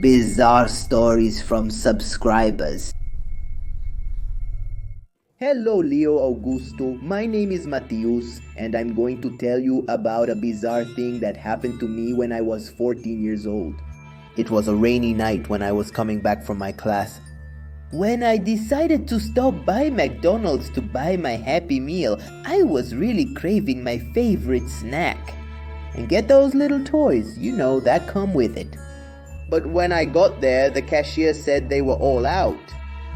Bizarre stories from subscribers. Hello Leo Augusto, my name is Mateus and I'm going to tell you about a bizarre thing that happened to me when I was 14 years old. It was a rainy night when I was coming back from my class. When I decided to stop by McDonald's to buy my Happy Meal, I was really craving my favorite snack. And get those little toys, that come with it. But when I got there, the cashier said they were all out.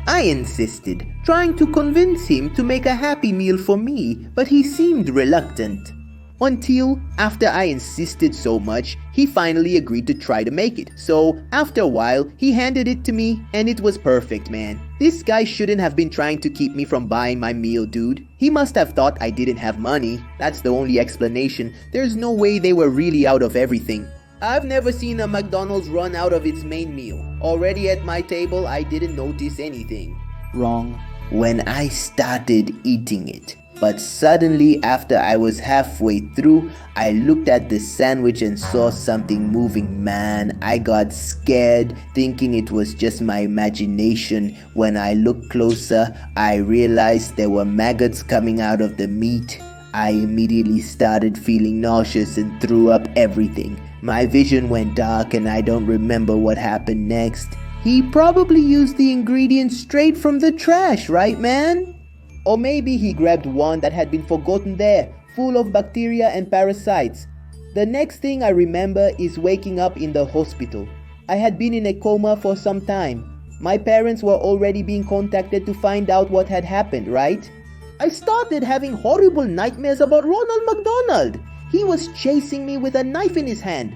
I insisted, trying to convince him to make a Happy Meal for me, but he seemed reluctant. Until, after I insisted so much, he finally agreed to try to make it. So, after a while, he handed it to me, and it was perfect, man. This guy shouldn't have been trying to keep me from buying my meal, dude. He must have thought I didn't have money. That's the only explanation. There's no way they were really out of everything. I've never seen a McDonald's run out of its main meal. Already at my table, I didn't notice anything wrong when I started eating it. But suddenly, after I was halfway through, I looked at the sandwich and saw something moving, man. I got scared, thinking it was just my imagination. When I looked closer, I realized there were maggots coming out of the meat. I immediately started feeling nauseous and threw up everything. My vision went dark and I don't remember what happened next. He probably used the ingredients straight from the trash, right, man? Or maybe he grabbed one that had been forgotten there, full of bacteria and parasites. The next thing I remember is waking up in the hospital. I had been in a coma for some time. My parents were already being contacted to find out what had happened, right? I started having horrible nightmares about Ronald McDonald. He was chasing me with a knife in his hand.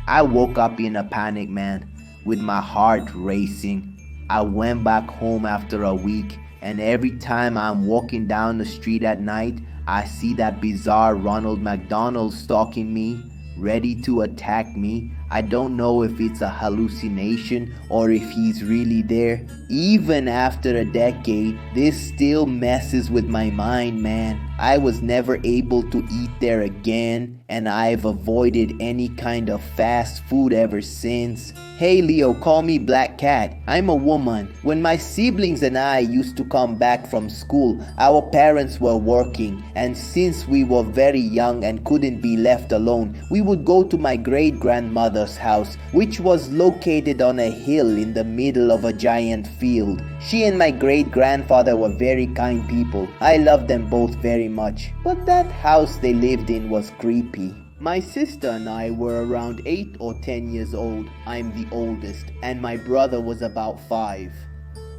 I woke up in a panic, man, with my heart racing. I went back home after a week, and every time I'm walking down the street at night, I see that bizarre Ronald McDonald stalking me, ready to attack me. I don't know if it's a hallucination or if he's really there. Even after a decade, this still messes with my mind, man. I was never able to eat there again, and I've avoided any kind of fast food ever since. Hey Leo, call me Black Cat. I'm a woman. When my siblings and I used to come back from school, our parents were working, and since we were very young and couldn't be left alone, we would go to my great-grandmother's house, which was located on a hill in the middle of a giant field. She and my great-grandfather were very kind people. I loved them both very much. But that house they lived in was creepy. My sister and I were around 8 or 10 years old. I'm the oldest, and my brother was about 5.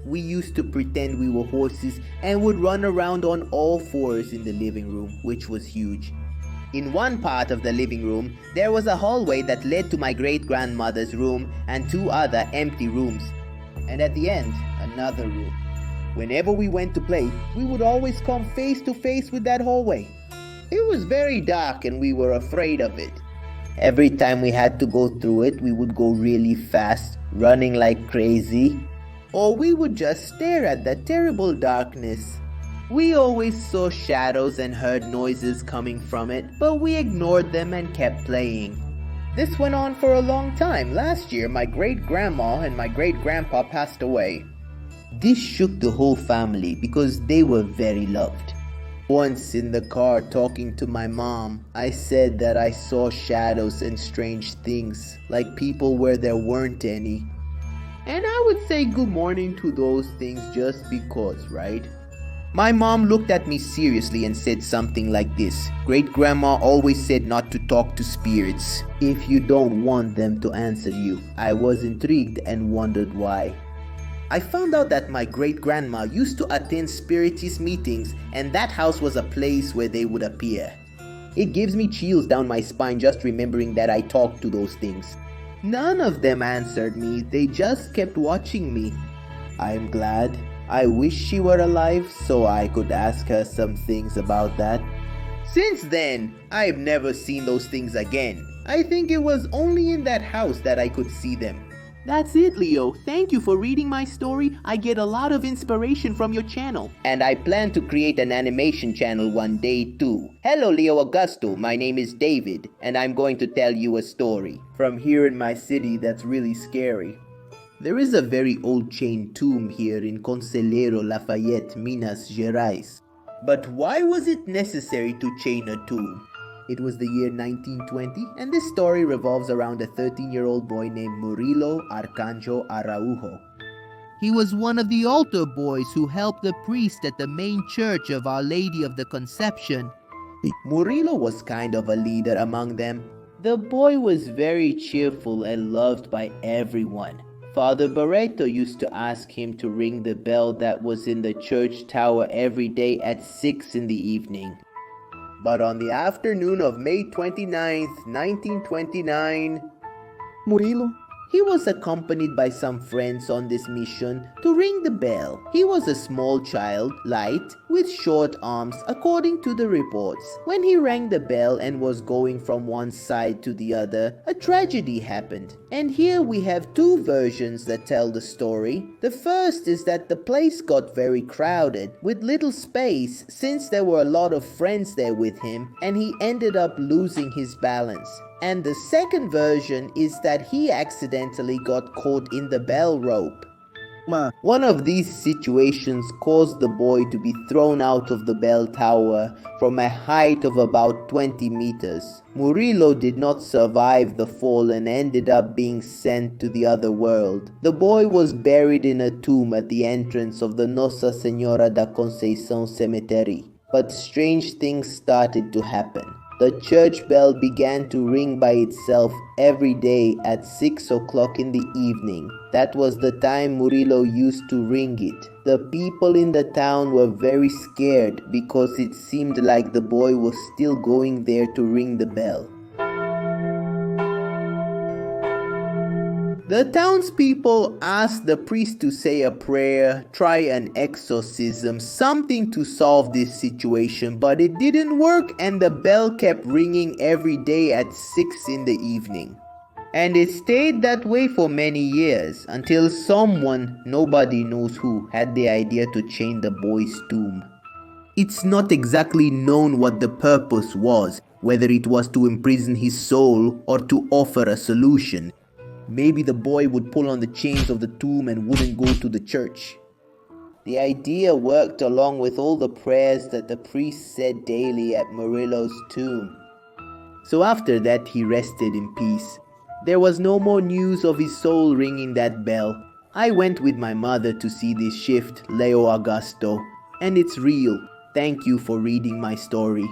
We used to pretend we were horses and would run around on all fours in the living room, which was huge. In one part of the living room, there was a hallway that led to my great-grandmother's room and 2 other empty rooms. And at the end, another room. Whenever we went to play, we would always come face to face with that hallway. It was very dark and we were afraid of it. Every time we had to go through it, we would go really fast, running like crazy. Or we would just stare at that terrible darkness. We always saw shadows and heard noises coming from it, but we ignored them and kept playing. This went on for a long time. Last year, my great-grandma and my great-grandpa passed away. This shook the whole family because they were very loved. Once in the car talking to my mom, I said that I saw shadows and strange things, like people where there weren't any. And I would say good morning to those things just because, right? My mom looked at me seriously and said something like this. Great-grandma always said not to talk to spirits if you don't want them to answer you. I was intrigued and wondered why. I found out that my great-grandma used to attend spiritist meetings, and that house was a place where they would appear. It gives me chills down my spine just remembering that I talked to those things. None of them answered me, they just kept watching me. I'm glad. I wish she were alive so I could ask her some things about that. Since then, I've never seen those things again. I think it was only in that house that I could see them. That's it, Leo. Thank you for reading my story. I get a lot of inspiration from your channel. And I plan to create an animation channel one day too. Hello, Leo Augusto. My name is David, and I'm going to tell you a story from here in my city that's really scary. There is a very old chain tomb here in Conselheiro Lafayette, Minas Gerais. But why was it necessary to chain a tomb? It was the year 1920, and this story revolves around a 13-year-old boy named Murilo Arcanjo Araújo. He was one of the altar boys who helped the priest at the main church of Our Lady of the Conception. Murilo was kind of a leader among them. The boy was very cheerful and loved by everyone. Father Barreto used to ask him to ring the bell that was in the church tower every day at 6 in the evening. But on the afternoon of May 29th, 1929, Murilo, he was accompanied by some friends on this mission to ring the bell. He was a small child, light, with short arms according to the reports. When he rang the bell and was going from one side to the other, a tragedy happened. And here we have two versions that tell the story. The first is that the place got very crowded with little space since there were a lot of friends there with him, and he ended up losing his balance. And the second version is that he accidentally got caught in the bell rope. One of these situations caused the boy to be thrown out of the bell tower from a height of about 20 meters. Murilo did not survive the fall and ended up being sent to the other world. The boy was buried in a tomb at the entrance of the Nossa Senhora da Conceição Cemetery. But strange things started to happen. The church bell began to ring by itself every day at 6 o'clock in the evening. That was the time Murilo used to ring it. The people in the town were very scared because it seemed like the boy was still going there to ring the bell. The townspeople asked the priest to say a prayer, try an exorcism, something to solve this situation, but it didn't work and the bell kept ringing every day at 6 in the evening. And it stayed that way for many years until someone, nobody knows who, had the idea to chain the boy's tomb. It's not exactly known what the purpose was, whether it was to imprison his soul or to offer a solution. Maybe the boy would pull on the chains of the tomb and wouldn't go to the church. The idea worked along with all the prayers that the priest said daily at Murilo's tomb. So after that he rested in peace. There was no more news of his soul ringing that bell. I went with my mother to see this shift, Leo Augusto, and it's real. Thank you for reading my story.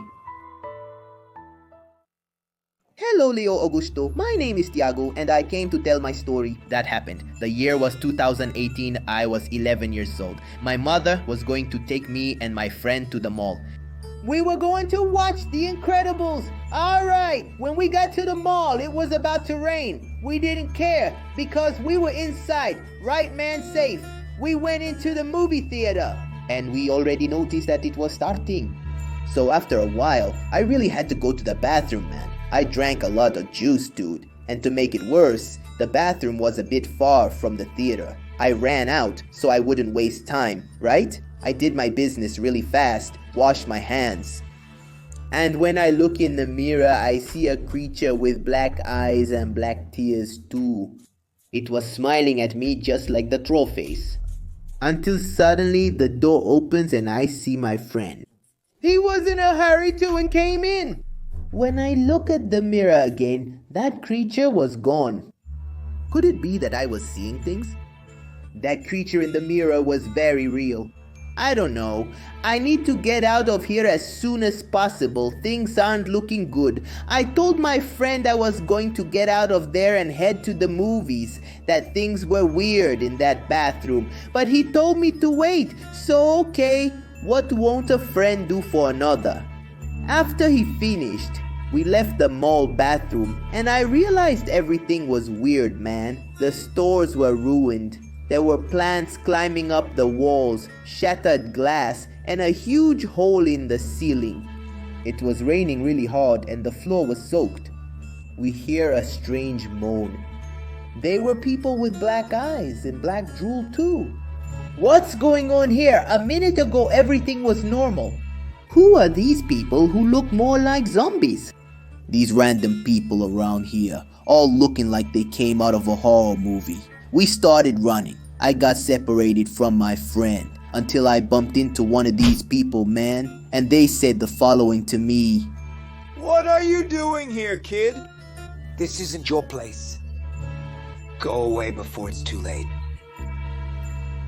Hello Leo Augusto, my name is Tiago and I came to tell my story. That happened. The year was 2018, I was 11 years old. My mother was going to take me and my friend to the mall. We were going to watch The Incredibles. Alright, when we got to the mall, it was about to rain. We didn't care because we were inside, right man safe. We went into the movie theater and we already noticed that it was starting. So after a while, I really had to go to the bathroom, man. I drank a lot of juice, dude. And to make it worse, the bathroom was a bit far from the theater. I ran out so I wouldn't waste time, right? I did my business really fast, washed my hands. And when I look in the mirror, I see a creature with black eyes and black tears too. It was smiling at me just like the troll face. Until suddenly the door opens and I see my friend. He was in a hurry too and came in. When I look at the mirror again, that creature was gone. Could it be that I was seeing things? That creature in the mirror was very real. I don't know. I need to get out of here as soon as possible. Things aren't looking good. I told my friend I was going to get out of there and head to the movies, that things were weird in that bathroom, but he told me to wait. So okay, what won't a friend do for another? After he finished, we left the mall bathroom and I realized everything was weird, man. The stores were ruined. There were plants climbing up the walls, shattered glass, and a huge hole in the ceiling. It was raining really hard and the floor was soaked. We hear a strange moan. They were people with black eyes and black drool too. What's going on here? A minute ago everything was normal. Who are these people who look more like zombies? These random people around here, all looking like they came out of a horror movie. We started running. I got separated from my friend until I bumped into one of these people, man, and they said the following to me. What are you doing here, kid? This isn't your place. Go away before it's too late.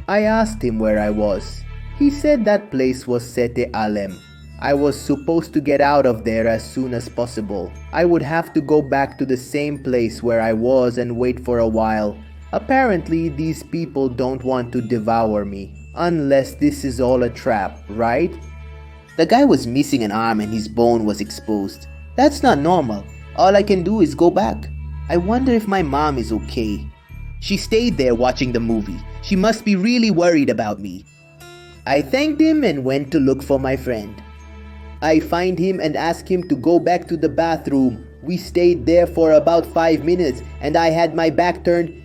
I asked him where I was. He said that place was Sete Alem. I was supposed to get out of there as soon as possible. I would have to go back to the same place where I was and wait for a while. Apparently, these people don't want to devour me. Unless this is all a trap, right? The guy was missing an arm and his bone was exposed. That's not normal. All I can do is go back. I wonder if my mom is okay. She stayed there watching the movie. She must be really worried about me. I thanked him and went to look for my friend. I find him and ask him to go back to the bathroom. We stayed there for about 5 minutes and I had my back turned,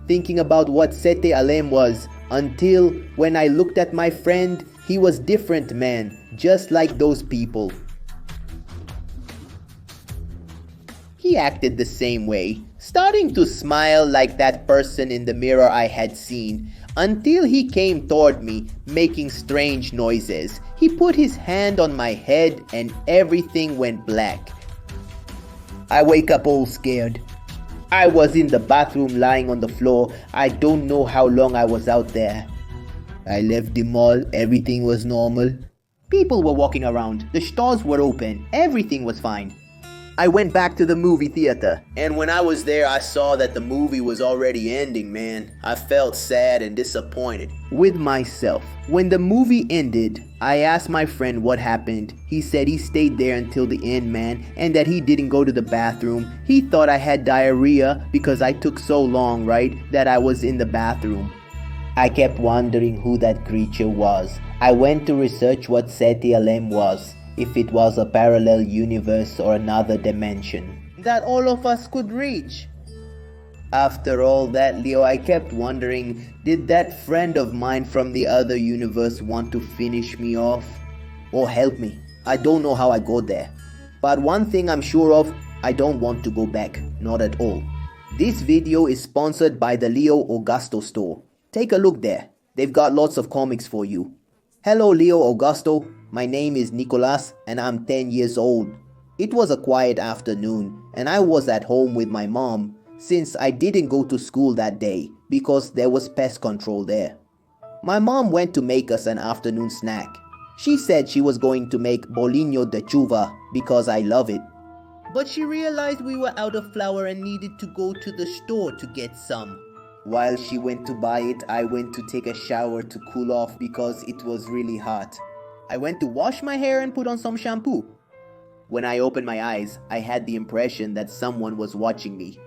thinking about what Sete Alem was. Until when I looked at my friend, he was different, man, just like those people. He acted the same way, starting to smile like that person in the mirror I had seen, until he came toward me, making strange noises. He put his hand on my head and everything went black. I wake up all scared. I was in the bathroom lying on the floor. I don't know how long I was out there. I left the mall, everything was normal. People were walking around, the stores were open, everything was fine. I went back to the movie theater, and when I was there I saw that the movie was already ending, man. I felt sad and disappointed with myself. When the movie ended, I asked my friend what happened. He said he stayed there until the end, man, and that he didn't go to the bathroom. He thought I had diarrhea because I took so long, right, that I was in the bathroom. I kept wondering who that creature was. I went to research what Sete Alem was. If it was a parallel universe or another dimension that all of us could reach. After all that, Leo, I kept wondering, did that friend of mine from the other universe want to finish me off? Or help me? I don't know how I got there. But one thing I'm sure of, I don't want to go back. Not at all. This video is sponsored by the Leo Augusto store. Take a look there. They've got lots of comics for you. Hello Leo Augusto. My name is Nicolas and I'm 10 years old. It was a quiet afternoon and I was at home with my mom since I didn't go to school that day because there was pest control there. My mom went to make us an afternoon snack. She said she was going to make bolinho de chuva because I love it. But she realized we were out of flour and needed to go to the store to get some. While she went to buy it, I went to take a shower to cool off because it was really hot. I went to wash my hair and put on some shampoo. When I opened my eyes, I had the impression that someone was watching me.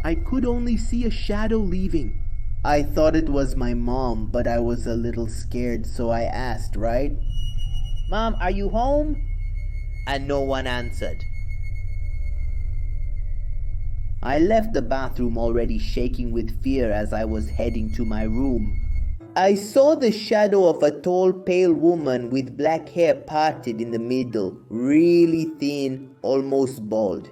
I could only see a shadow leaving. I thought it was my mom, but I was a little scared, so I asked, right? Mom, are you home? And no one answered. I left the bathroom already shaking with fear as I was heading to my room. I saw the shadow of a tall, pale woman with black hair parted in the middle, really thin, almost bald.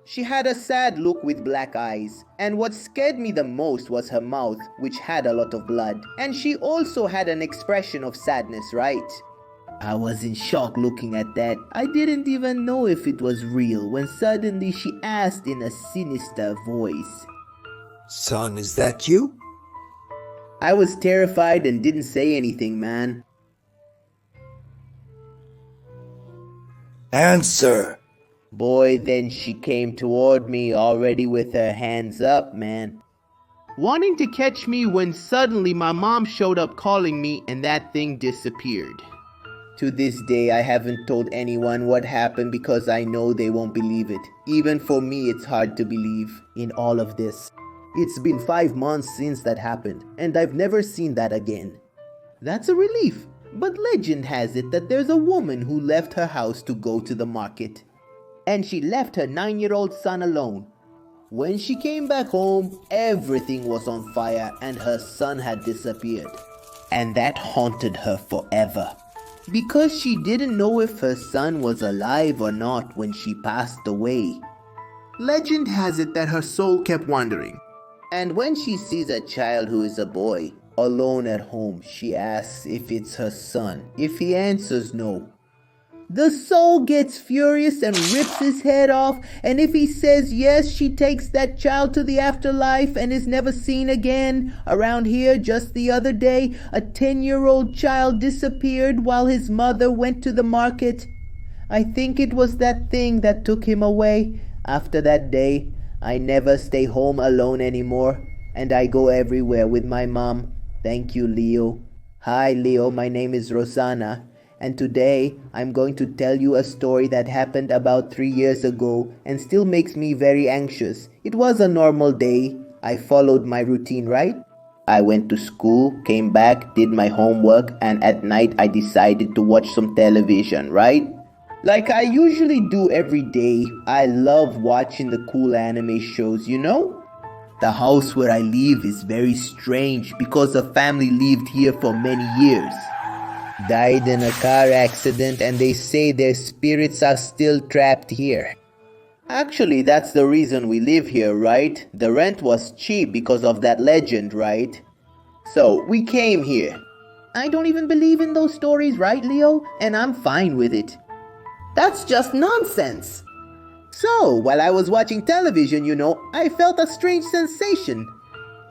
She had a sad look with black eyes, and what scared me the most was her mouth, which had a lot of blood. And she also had an expression of sadness, right? I was in shock looking at that. I didn't even know if it was real when suddenly she asked in a sinister voice, Son, is that you? I was terrified and didn't say anything, man. Answer! Boy, then she came toward me already with her hands up, man. Wanting to catch me when suddenly my mom showed up calling me and that thing disappeared. To this day, I haven't told anyone what happened because I know they won't believe it. Even for me, it's hard to believe in all of this. It's been 5 months since that happened, and I've never seen that again. That's a relief, but legend has it that there's a woman who left her house to go to the market. And she left her 9-year-old son alone. When she came back home, everything was on fire and her son had disappeared. And that haunted her forever. Because she didn't know if her son was alive or not when she passed away. Legend has it that her soul kept wandering. And when she sees a child who is a boy, alone at home, she asks if it's her son. If he answers no, the soul gets furious and rips his head off, and if he says yes, she takes that child to the afterlife and is never seen again. Around here, just the other day, a 10-year-old child disappeared while his mother went to the market. I think it was that thing that took him away. After that day, I never stay home alone anymore, and I go everywhere with my mom. Thank you, Leo. Hi, Leo, my name is Rosanna. And today, I'm going to tell you a story that happened about 3 years ago and still makes me very anxious. It was a normal day. I followed my routine, right? I went to school, came back, did my homework, and at night I decided to watch some television, right? Like I usually do every day. I love watching the cool anime shows, you know? The house where I live is very strange because the family lived here for many years. Died in a car accident and they say their spirits are still trapped here. Actually, that's the reason we live here, right? The rent was cheap because of that legend, right? So, we came here. I don't even believe in those stories, right, Leo? And I'm fine with it. That's just nonsense. So, while I was watching television, I felt a strange sensation.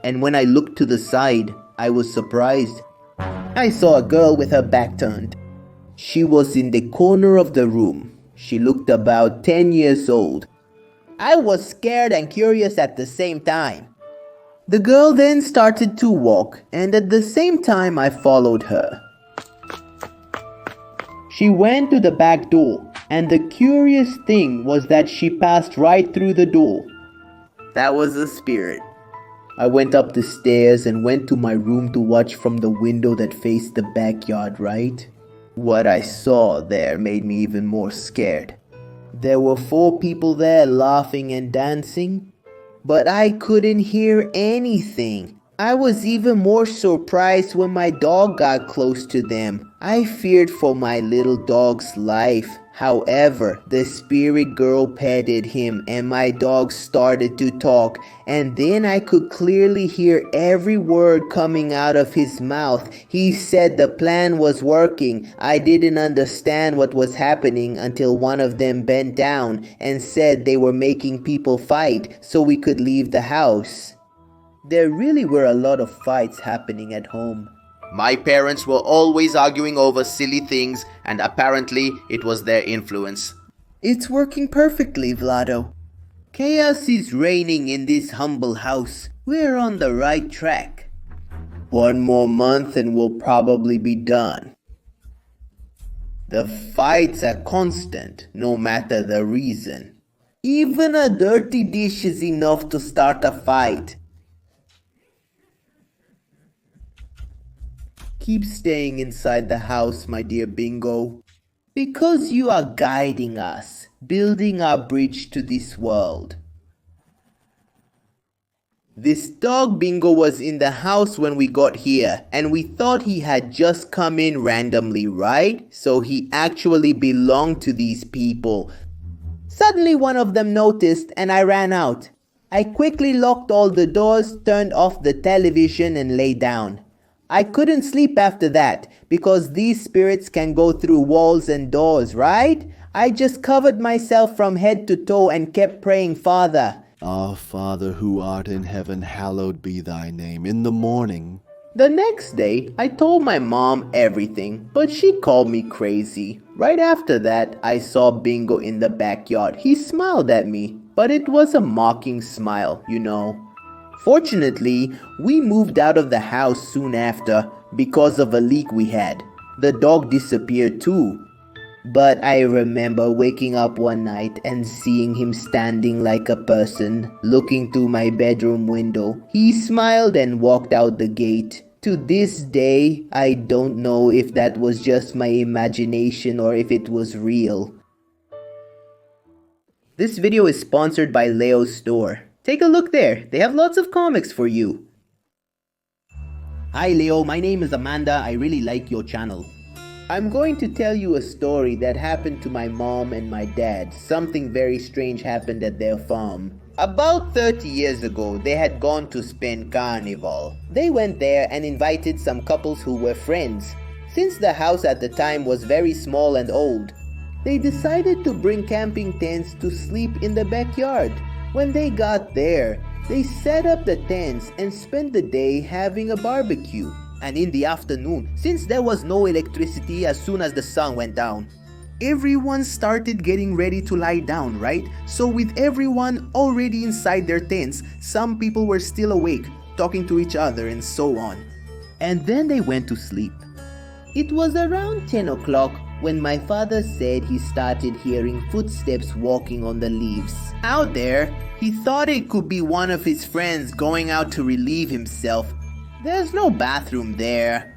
And when I looked to the side, I was surprised. I saw a girl with her back turned. She was in the corner of the room. She looked about 10 years old. I was scared and curious at the same time. The girl then started to walk, and at the same time I followed her. She went to the back door, and the curious thing was that she passed right through the door. That was a spirit. I went up the stairs and went to my room to watch from the window that faced the backyard, right? What I saw there made me even more scared. There were 4 people there laughing and dancing, but I couldn't hear anything. I was even more surprised when my dog got close to them. I feared for my little dog's life. However, the spirit girl petted him and my dog started to talk, and then I could clearly hear every word coming out of his mouth. He said the plan was working. I didn't understand what was happening until one of them bent down and said they were making people fight so we could leave the house. There really were a lot of fights happening at home. My parents were always arguing over silly things, and apparently it was their influence. It's working perfectly, Vlado. Chaos is reigning in this humble house. We're on the right track. 1 more month and we'll probably be done. The fights are constant, no matter the reason. Even a dirty dish is enough to start a fight. Keep staying inside the house, my dear Bingo, because you are guiding us, building our bridge to this world. This dog Bingo was in the house when we got here, and we thought he had just come in randomly, right? So he actually belonged to these people. Suddenly one of them noticed and I ran out. I quickly locked all the doors, turned off the television and lay down. I couldn't sleep after that because these spirits can go through walls and doors, right? I just covered myself from head to toe and kept praying, Father. Our Father who art in heaven, hallowed be thy name. In the morning. The next day, I told my mom everything, but she called me crazy. Right after that, I saw Bingo in the backyard. He smiled at me, but it was a mocking smile, Fortunately, we moved out of the house soon after because of a leak we had. The dog disappeared too. But I remember waking up one night and seeing him standing like a person, looking through my bedroom window. He smiled and walked out the gate. To this day, I don't know if that was just my imagination or if it was real. This video is sponsored by Leo's store. Take a look there. They have lots of comics for you. Hi Leo, my name is Amanda. I really like your channel. I'm going to tell you a story that happened to my mom and my dad. Something very strange happened at their farm. About 30 years ago, they had gone to spend Carnival. They went there and invited some couples who were friends. Since the house at the time was very small and old, they decided to bring camping tents to sleep in the backyard. When they got there, they set up the tents and spent the day having a barbecue. And in the afternoon, since there was no electricity as soon as the sun went down, everyone started getting ready to lie down, right? So with everyone already inside their tents, some people were still awake, talking to each other and so on. And then they went to sleep. It was around 10 o'clock when my father said he started hearing footsteps walking on the leaves. Out there, he thought it could be one of his friends going out to relieve himself. There's no bathroom there.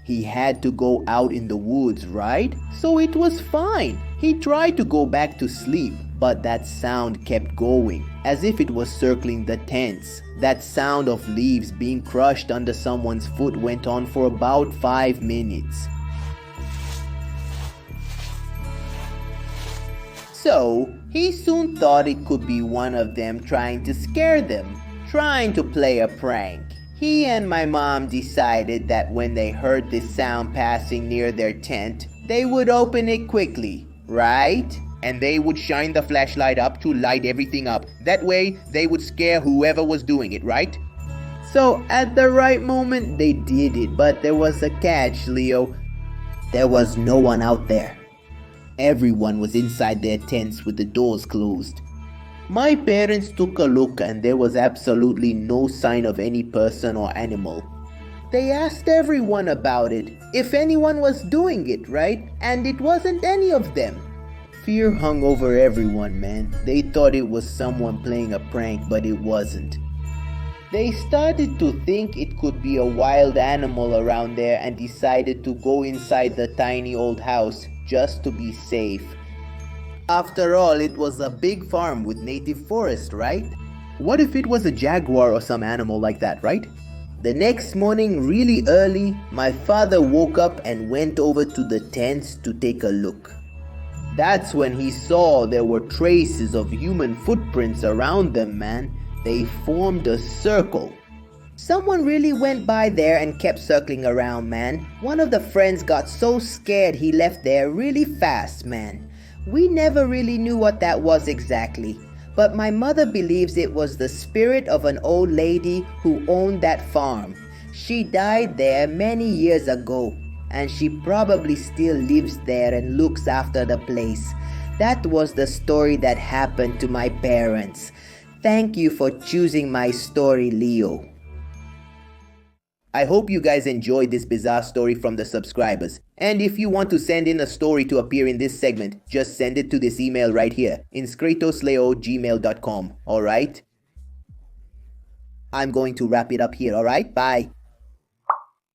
He had to go out in the woods, right? So it was fine. He tried to go back to sleep, but that sound kept going, as if it was circling the tents. That sound of leaves being crushed under someone's foot went on for about 5 minutes. So, he soon thought it could be one of them trying to scare them, trying to play a prank. He and my mom decided that when they heard this sound passing near their tent, they would open it quickly, right? And they would shine the flashlight up to light everything up. That way, they would scare whoever was doing it, right? So, at the right moment, they did it, but there was a catch, Leo. There was no one out there. Everyone was inside their tents with the doors closed. My parents took a look and there was absolutely no sign of any person or animal. They asked everyone about it, if anyone was doing it, right? And it wasn't any of them. Fear hung over everyone, man. They thought it was someone playing a prank, but it wasn't. They started to think it could be a wild animal around there and decided to go inside the tiny old house just to be safe. After all, it was a big farm with native forest, right? What if it was a jaguar or some animal like that, right? The next morning, really early, my father woke up and went over to the tents to take a look. That's when he saw there were traces of human footprints around them, man. They formed a circle. Someone really went by there and kept circling around, man. One of the friends got so scared he left there really fast, man. We never really knew what that was exactly, but my mother believes it was the spirit of an old lady who owned that farm. She died there many years ago, and she probably still lives there and looks after the place. That was the story that happened to my parents. Thank you for choosing my story, Leo. I hope you guys enjoyed this bizarre story from the subscribers. And if you want to send in a story to appear in this segment, just send it to this email right here, inscratosleo@gmail.com, alright? I'm going to wrap it up here, alright? Bye.